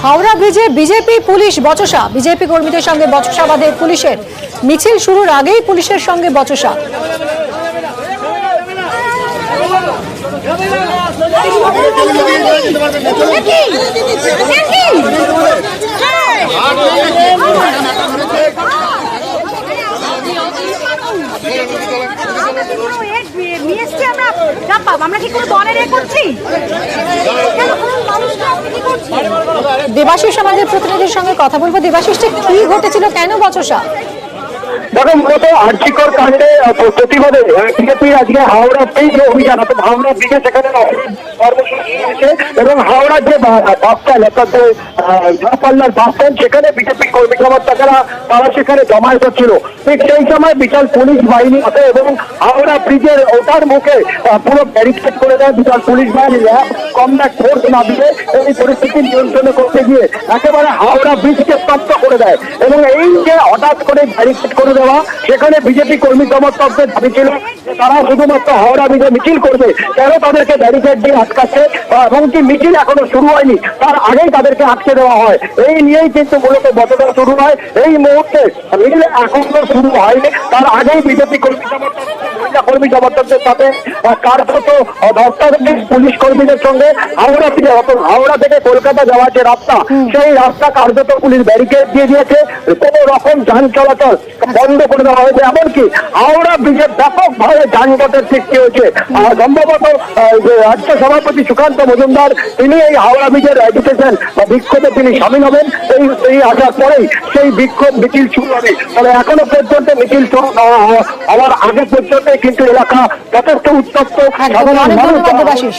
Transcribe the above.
হাওড়া ব্রিজে BJP police বচসা, BJP কর্মীদের সঙ্গে বচসা বাঁধে পুলিশের। মিছিল শুরুর আগেই পুলিশের সঙ্গে বচসা। দেবাশিস আমাদের প্রতিনিধির সঙ্গে কথা বলবো। দেবাশিস, কি ঘটেছিল, কেন বচসা? দেখো, মূলত আর্যিকর কাণ্ডে প্রতিবাদে বিজেপি আজকে হাওড়া ব্রিজ অভিযান, হাওড়া ব্রিজে সেখানে কর্মসূচি হয়েছে এবং হাওড়ার যে বাস স্ট্যান্ড অর্থাৎ দূরপাল্লার বাস স্ট্যান্ড, সেখানে বিজেপি কর্মী সমর্থকেরা তারা সেখানে জমায়েত হচ্ছিল। ঠিক সেই সময় বিশাল পুলিশ বাহিনী আছে এবং হাওড়া ব্রিজের ওঠার মুখে পুরো ব্যারিকেড করে দেয় বিশাল পুলিশ বাহিনী। কমব্যাট ফোর্স না দিয়ে এই পরিস্থিতি নিয়ন্ত্রণ করতে গিয়ে একেবারে হাওড়া ব্রিজকে স্তব্ধ করে দেয় এবং এই যে হঠাৎ করে ব্যারিকেড করে দেওয়া, সেখানে বিজেপি কর্মী সমর্থকদের দাবি ছিল তারা শুধুমাত্র হাওড়া ব্রিজে মিছিল করবে, কেন তাদেরকে ব্যারিকেড দিয়ে আটকাচ্ছে এবং কি মিছিল এখনো শুরু হয়নি তার আগেই তাদেরকে আটকে দেওয়া হয়। এই নিয়েই কিন্তু মূলত বচসা শুরু হয়। এই মুহূর্তে মিছিল এখনো শুরু হয়নি, তার আগেই বিজেপি কর্মী সমর্থকদের সাথে কার্যত ধস্তাধস্তি পুলিশ কর্মীদের সঙ্গে হাওড়া থেকে কলকাতা যাওয়ার যে রাস্তা, সেই রাস্তা কার্যত পুলিশ ব্যারিকেড দিয়ে দিয়েছে। কোনো রকম যান চলাচল বন্ধ করে দেওয়া হয়েছে। এমনকি হাওড়া ব্রিজে ব্যাপকভাবে যানজটের সৃষ্টি হয়েছে। সম্ভবত রাজ্য সভাপতি সুকান্ত মজুমদার তিনি এই হাওড়া ব্রিজের এডুকেশন বা বিক্ষোভে তিনি সামিল হবেন। এই আসার পরেই সেই বিক্ষোভ মিছিল শুরু হবে। তবে এখনো পর্যন্ত মিছিল শুরু হওয়ার আগে পর্যন্ত কিন্তু এলাকা যথেষ্ট উত্তপ্ত। সাধারণ মানুষ